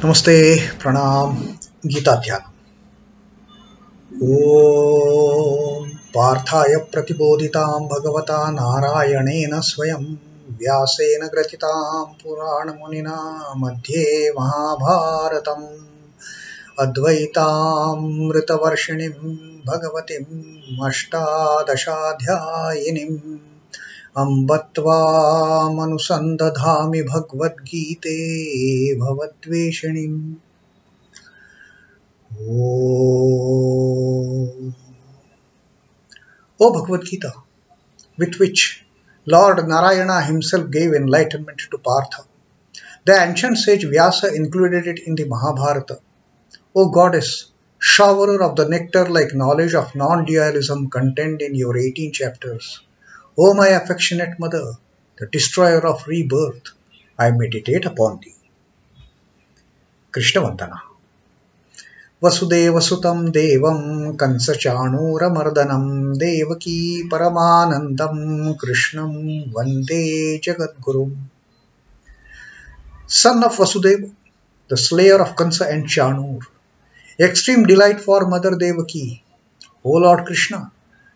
नमस्ते प्रणाम गीता ध्यान। ओम पार्थाय प्रतिबोधितां भगवता नारायणेन स्वयं व्यासेन ग्रथितां पुराणमुनिना मध्ये महाभारतम् अद्वैतामृतवर्षिणीं भगवतीम् अष्टादशाध्यायिनीम् अम्ब त्वामनुसन्दधामि भगवद्गीते भवद्वेषिणीम्। O Bhagavad Gita, with which Lord Narayana himself gave enlightenment to Partha, the ancient sage Vyasa included it in the Mahabharata. O Goddess, showerer of the nectar-like knowledge of non-dualism contained in your 18 chapters, O my affectionate mother, the destroyer of rebirth, I meditate upon thee. Krishna Vandana. Vasudeva Sutam Devam Kansachanuramardanam Devaki Paramanandam Krishnam Vande Jagadgurum. Son of Vasudeva, the slayer of Kansa and Chanur, extreme delight for Mother Devaki, O Lord Krishna,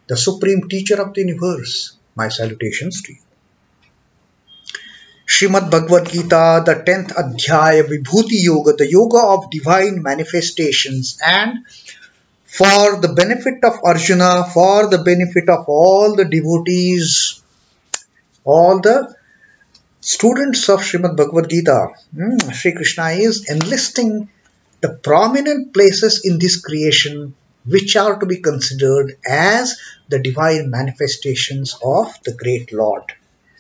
the supreme teacher of the universe, my salutations to you. Srimad Bhagavad Gita, the 10th Adhyaya, Vibhuti Yoga, the yoga of divine manifestations, and for the benefit of Arjuna, for the benefit of all the devotees, all the students of Srimad Bhagavad Gita, Sri Krishna is enlisting the prominent places in this creation which are to be considered as the divine manifestations of the great Lord.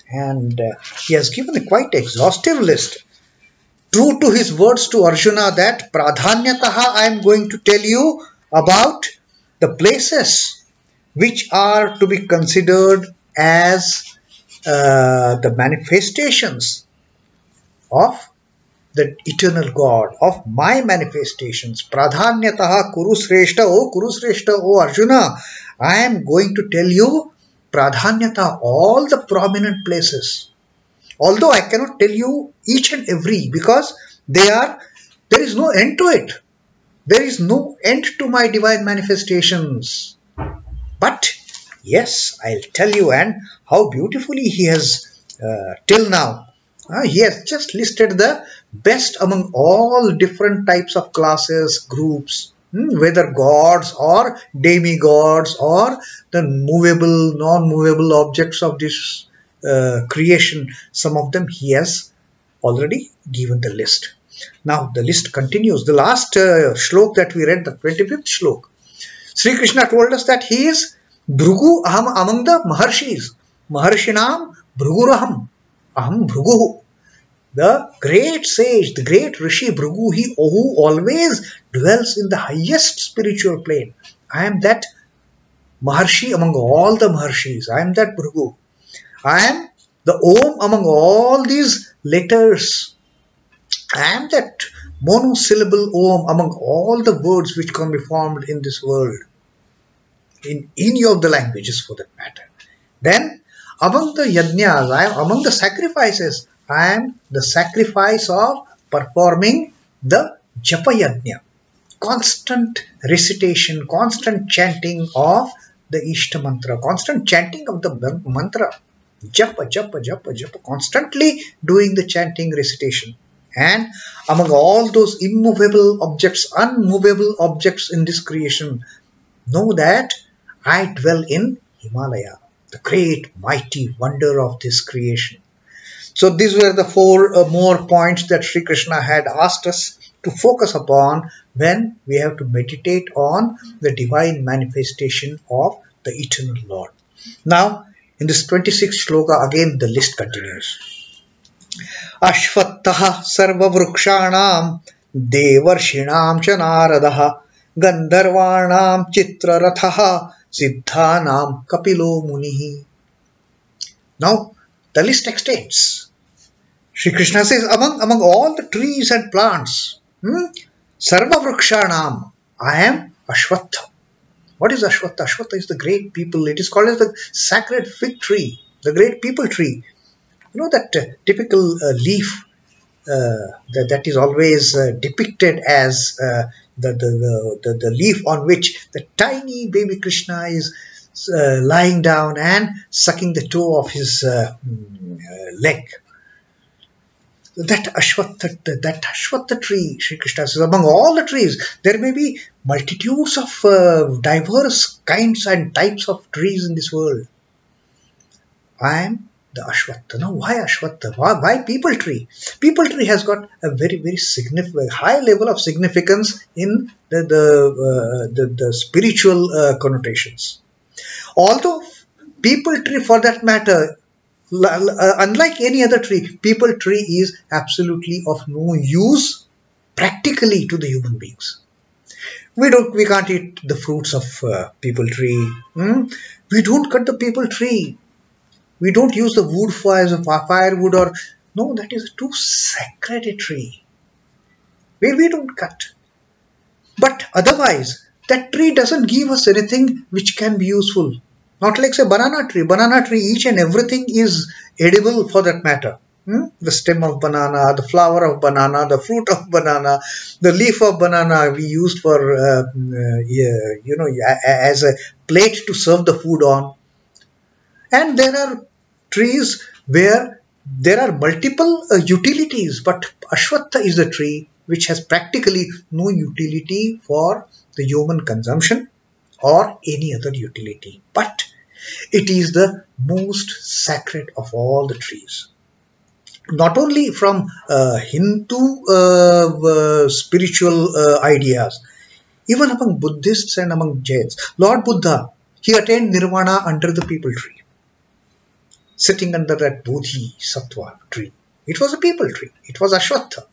And he has given a quite exhaustive list. True to his words to Arjuna that Pradhanyataha, I am going to tell you about the places which are to be considered as the manifestations of the eternal God, of my manifestations. Pradhanyataha Kurusreshta, O Arjuna, I am going to tell you Pradhanyata, all the prominent places. Although I cannot tell you each and every, because there is no end to it. There is no end to my divine manifestations. But yes, I'll tell you, and how beautifully he has till now. He has just listed the best among all different types of classes, groups, whether gods or demigods or the movable, non-movable objects of this creation. Some of them he has already given the list. Now the list continues. The last shlok that we read, the 25th shlok, Sri Krishna told us that he is Bhrugu Aham among the Maharshis. Maharshinam Bhruguraham. Aham Bhruguhu. The great sage, the great Rishi Bhrugu, who always dwells in the highest spiritual plane. I am that Maharshi among all the Maharshis. I am that Bhrugu. I am the Om among all these letters. I am that monosyllable Om among all the words which can be formed in this world. In any of the languages for that matter. Then among the yajnas, I am among the sacrifices. I am the sacrifice of performing the japa yajna, constant recitation, constant chanting of the Ishta mantra, constant chanting of the mantra, japa, japa, japa, japa, constantly doing the chanting recitation. And among all those immovable objects, unmovable objects in this creation, know that I dwell in Himalaya, the great mighty wonder of this creation. So these were the four more points that Sri Krishna had asked us to focus upon when we have to meditate on the divine manifestation of the eternal Lord. Now, in this 26th shloka, again the list continues. Aśhvatthaḥ sarva-vṛikṣhāṇāṁ devarṣhīṇāṁ ca Nāradaḥ gandharvāṇāṁ Chitrarathaḥ siddhānāṁ Kapilo muniḥ. Now, the list extends. Shri Krishna says, among all the trees and plants, sarva-vṛikṣhāṇāṁ, I am Ashwattha. What is Ashwattha? Ashwattha is the great people. It is called as the sacred fig tree, the great people tree. You know that typical leaf that is always depicted as the leaf on which the tiny baby Krishna is lying down and sucking the toe of his leg. That Ashwattha tree, Sri Krishna says, among all the trees, there may be multitudes of diverse kinds and types of trees in this world. I am the Ashwattha. Now, why Ashwattha? Why people tree? People tree has got a very, very significant, high level of significance in the spiritual connotations. Although people tree, for that matter, unlike any other tree, people tree is absolutely of no use practically to the human beings. We can't eat the fruits of people tree. We don't cut the people tree. We don't use the wood for as a firewood, or no, that is too sacred a tree. We don't cut. But otherwise, that tree doesn't give us anything which can be useful. Not like, say, banana tree. Banana tree, each and everything is edible for that matter. The stem of banana, the flower of banana, the fruit of banana, the leaf of banana we used for, as a plate to serve the food on. And there are trees where there are multiple utilities, but Ashwattha is the tree which has practically no utility for the human consumption or any other utility. But it is the most sacred of all the trees. Not only from Hindu spiritual ideas, even among Buddhists and among Jains. Lord Buddha, he attained nirvana under the people tree, sitting under that Bodhisattva tree. It was a people tree. It was Ashwattha.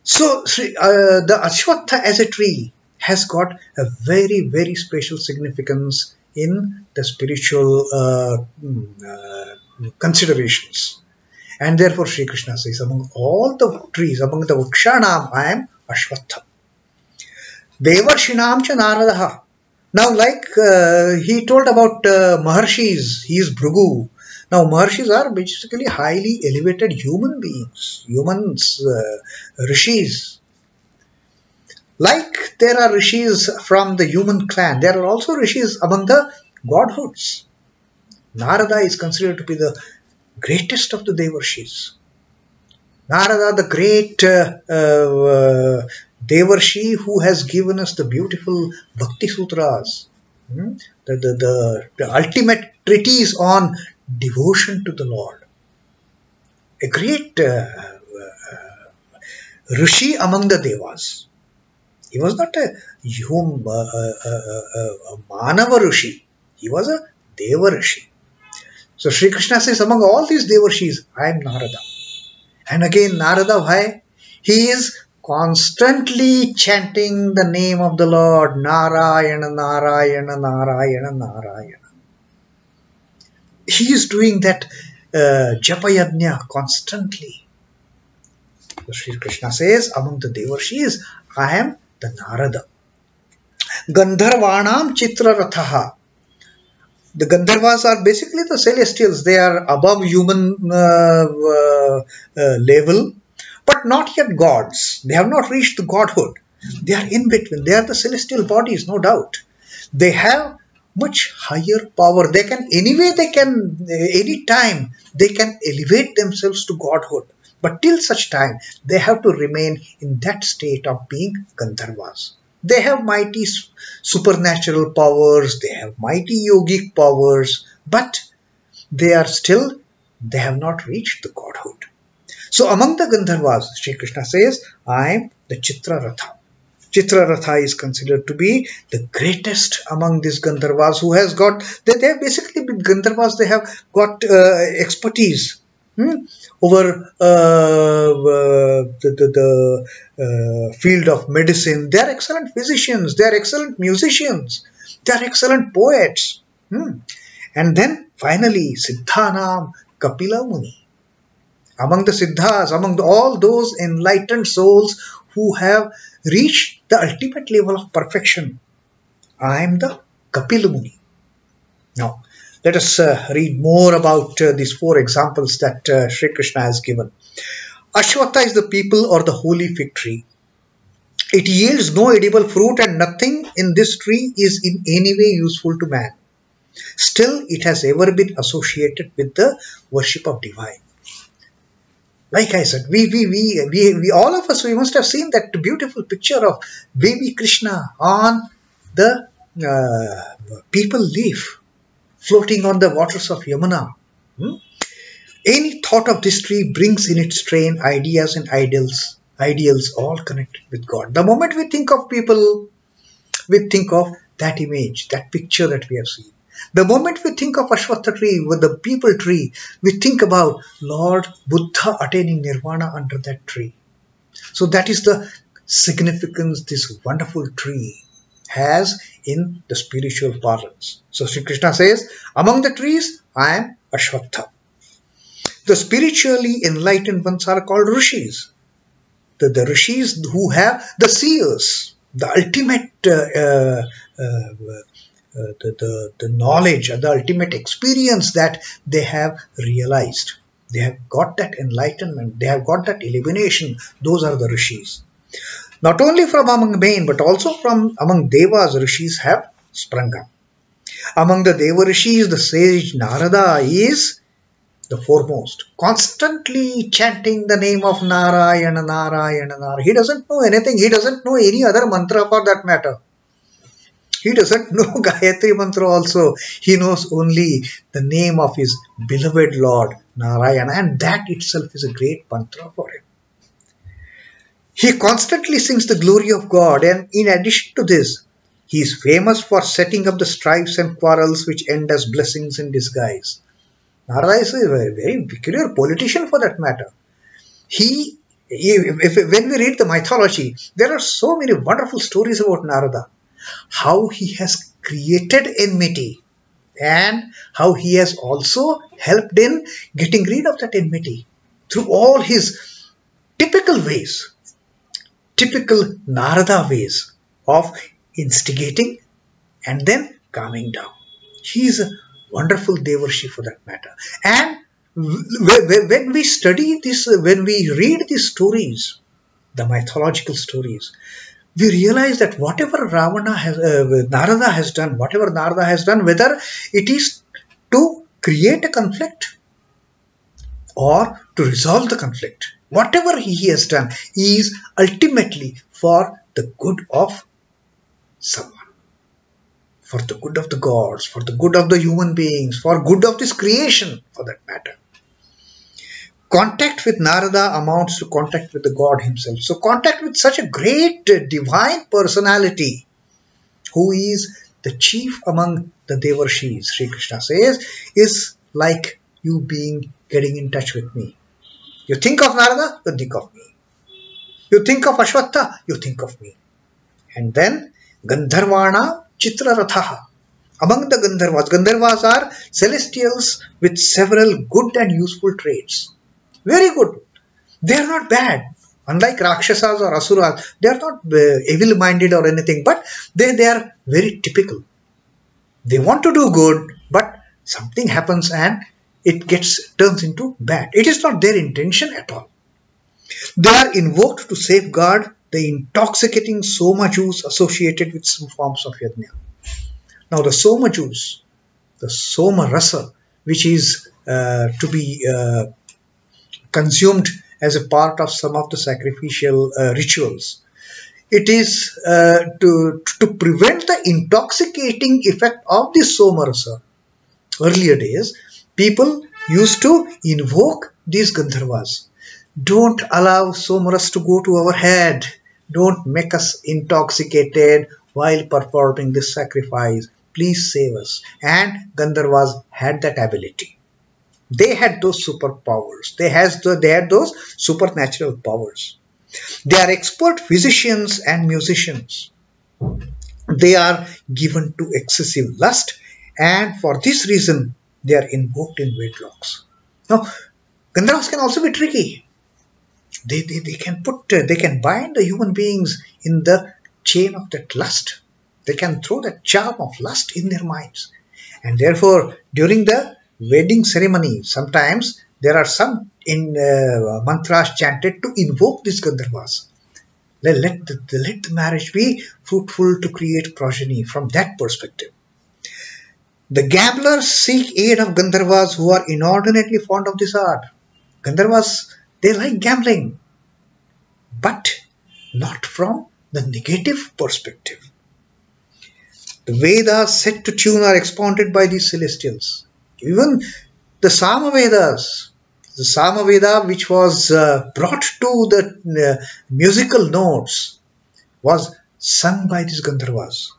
So the Ashwattha as a tree has got a very, very special significance in the spiritual considerations. And therefore Sri Krishna says, among all the trees, among the vrikṣhāṇāṁ, I am Ashwattha. Devarṣhīṇāṁ cha Nāradaḥ. Now, like he told about Maharshis, he is Bhrigu. Now, Maharshis are basically highly elevated human beings, humans, Rishis. Like there are Rishis from the human clan, there are also Rishis among the godhoods. Narada is considered to be the greatest of the devarshis. Narada, the great devarshi who has given us the beautiful Bhakti Sutras, the ultimate treatise on devotion to the Lord. A great Rishi among the Devas. He was not a Manava Rishi. He was a Deva Rishi. So Sri Krishna says, among all these Devarshis, I am Narada. And again, Narada, why? He is constantly chanting the name of the Lord. Narayana, Narayana, Narayana, Narayana. He is doing that japa yajna constantly. So Sri Krishna says, among the Devarshis, I am the Narada. Gandharvāṇāṁ Chitrarathaḥ. The Gandharvas are basically the celestials. They are above human level, but not yet gods. They have not reached the godhood. They are in between. They are the celestial bodies, no doubt. They have much higher power. They can, anytime, they can elevate themselves to godhood. But till such time, they have to remain in that state of being Gandharvas. They have mighty supernatural powers, they have mighty yogic powers, but they have not reached the godhood. So among the Gandharvas, Sri Krishna says, I am the Chitraratha. Chitraratha is considered to be the greatest among these Gandharvas who has got, they have basically been Gandharvas, they have got expertise over the field of medicine. They are excellent physicians, they are excellent musicians, they are excellent poets. And then finally, siddhānāṁ, Kapila Muni. Among the siddhas, among all those enlightened souls who have reached the ultimate level of perfection, I am the Kapila Muni. Now, let us read more about these four examples that Sri Krishna has given. Ashwattha is the people or the holy fig tree. It yields no edible fruit and nothing in this tree is in any way useful to man. Still, it has ever been associated with the worship of divine. Like I said, we all of us, we must have seen that beautiful picture of baby Krishna on the people leaf floating on the waters of Yamuna. Any thought of this tree brings in its train ideas and ideals all connected with God. The moment we think of people, we think of that image, that picture that we have seen. The moment we think of Ashwattha tree, with the people tree, we think about Lord Buddha attaining nirvana under that tree. So that is the significance this wonderful tree has in the spiritual parlance. So Sri Krishna says, among the trees, I am Ashwattha. The spiritually enlightened ones are called Rishis. The Rishis who have the seers, the ultimate the knowledge, the ultimate experience that they have realized. They have got that enlightenment, they have got that illumination. Those are the Rishis. Not only from among men, but also from among Devas, Rishis have sprung up. Among the Deva Rishis, the sage Narada is the foremost, constantly chanting the name of Narayana, Narayana, Narayana. He doesn't know anything. He doesn't know any other mantra for that matter. He doesn't know Gayatri mantra also. He knows only the name of his beloved Lord, Narayana, and that itself is a great mantra for him. He constantly sings the glory of God, and in addition to this, he is famous for setting up the strifes and quarrels which end as blessings in disguise. Narada is a very peculiar politician for that matter. When we read the mythology, there are so many wonderful stories about Narada. How he has created enmity and how he has also helped in getting rid of that enmity through all his typical ways, typical Narada ways of instigating and then calming down. He is a wonderful devarshi for that matter. And when we study this, when we read these stories, the mythological stories, we realize that whatever Narada has done, whether it is to create a conflict or to resolve the conflict, whatever he has done is ultimately for the good of someone. For the good of the gods, for the good of the human beings, for good of this creation for that matter. Contact with Narada amounts to contact with the God himself. So contact with such a great divine personality who is the chief among the devarshis, Sri Krishna says, is like you getting in touch with me. You think of Narada, you think of me. You think of Ashwattha, you think of me. And then Gandharvāṇāṁ Chitrarathaḥ. Among the Gandharvas are celestials with several good and useful traits. Very good. They are not bad. Unlike Rakshasas or Asuras, they are not evil-minded or anything, but they are very typical. They want to do good, but something happens and it turns into bad. It is not their intention at all. They are invoked to safeguard the intoxicating soma juice associated with some forms of yajna. Now the soma juice, the soma rasa, which is to be consumed as a part of some of the sacrificial rituals, it is to prevent the intoxicating effect of the soma rasa. Earlier days, people used to invoke these Gandharvas. Don't allow soma rasa to go to our head. Don't make us intoxicated while performing this sacrifice. Please save us. And Gandharvas had that ability. They had those superpowers. They had those supernatural powers. They are expert physicians and musicians. They are given to excessive lust, and for this reason, they are invoked in wedlocks. Now, Gandharvas can also be tricky. They can bind the human beings in the chain of that lust. They can throw that charm of lust in their minds. And therefore, during the wedding ceremony, sometimes there are some mantras chanted to invoke these Gandharvas. Let the marriage be fruitful to create progeny from that perspective. The gamblers seek aid of Gandharvas who are inordinately fond of this art. Gandharvas, they like gambling, but not from the negative perspective. The Vedas set to tune are expounded by these celestials. Even the Sama-Vedas, the Sama-Veda which was brought to the musical notes, was sung by these Gandharvas.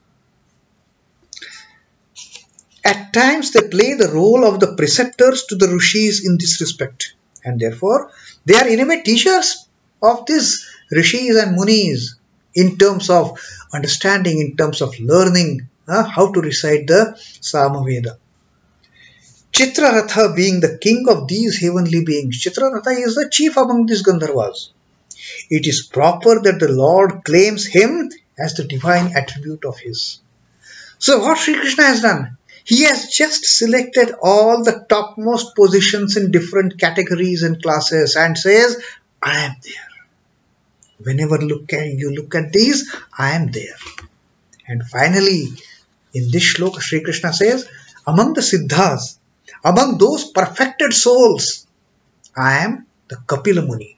At times they play the role of the preceptors to the Rishis in this respect, and therefore they are in a way teachers of these Rishis and Munis in terms of understanding, in terms of learning how to recite the Sama-Veda. Chitraratha being the king of these heavenly beings, Chitraratha is the chief among these Gandharvas. It is proper that the Lord claims him as the divine attribute of his. So what Sri Krishna has done? He has just selected all the topmost positions in different categories and classes and says, I am there. Whenever you look at these, I am there. And finally, in this shloka, Sri Krishna says, among the siddhas, among those perfected souls, I am the Kapila Muni.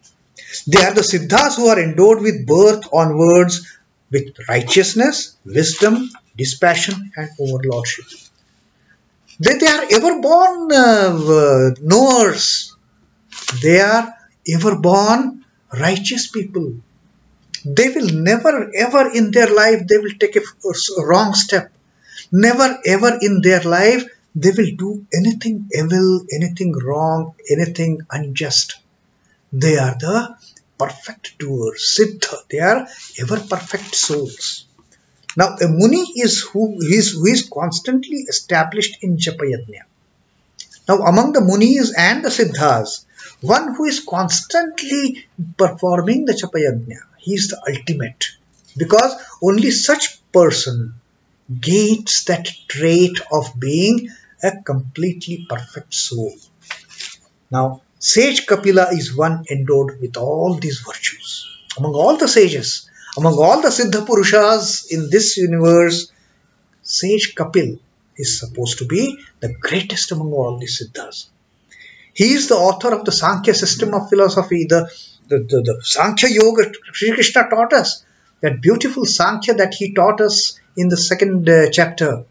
They are the siddhas who are endowed with birth onwards with righteousness, wisdom, dispassion and overlordship. They are ever born knowers. They are ever born righteous people. They will never ever in their life they will take a wrong step. Never ever in their life they will do anything evil, anything wrong, anything unjust. They are the perfect doers, siddha. They are ever perfect souls. Now a Muni is who is constantly established in Japa Yajna. Now among the Munis and the Siddhas, one who is constantly performing the Japa Yajna, he is the ultimate, because only such person gains that trait of being a completely perfect soul. Now sage Kapila is one endowed with all these virtues. Among all the sages, among all the Siddha Purushas in this universe, sage Kapil is supposed to be the greatest among all the Siddhas. He is the author of the Sankhya system of philosophy, the Sankhya Yoga. Sri Krishna taught us that beautiful Sankhya that he taught us in the second chapter.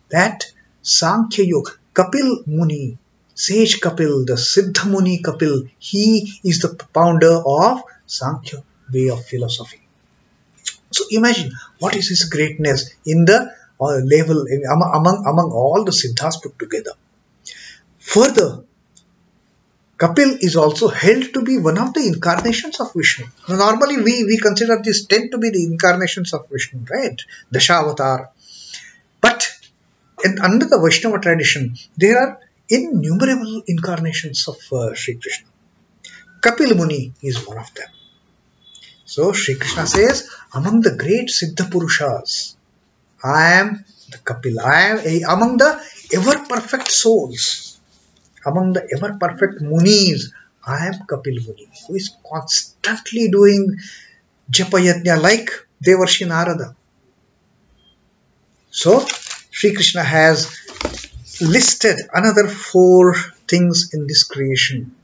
That Sankhya Yoga, Kapil Muni, sage Kapil, the Siddha Muni Kapil, he is the founder of Sankhya way of philosophy. So imagine what is his greatness in the level among all the Siddhas put together. Further, Kapil is also held to be one of the incarnations of Vishnu. Now, normally we consider these 10 to be the incarnations of Vishnu, right? Dashavatar. But under the Vaishnava tradition, there are innumerable incarnations of Sri Krishna. Kapil Muni is one of them. So Sri Krishna says, among the great Siddha Purushas, I am the Kapil. I am among the ever perfect souls, among the ever perfect Munis, I am Kapil Muni, who is constantly doing Japa Yajna like devarṣhīṇāṁ Narada. So Sri Krishna has listed another 4 things in this creation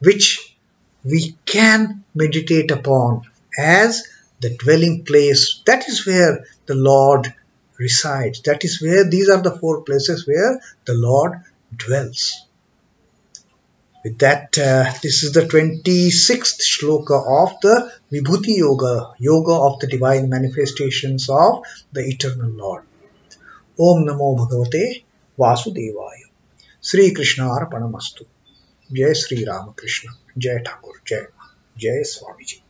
which we can meditate upon as the dwelling place. That is where the Lord resides. That is where these are the 4 places where the Lord dwells. With that, this is the 26th shloka of the Vibhuti Yoga, Yoga of the divine manifestations of the eternal Lord. Om Namo Bhagavate Vasudevaya. Sri Krishna Arpanamastu. Jai Sri Ramakrishna. Jai Thakur. Jai Swamiji.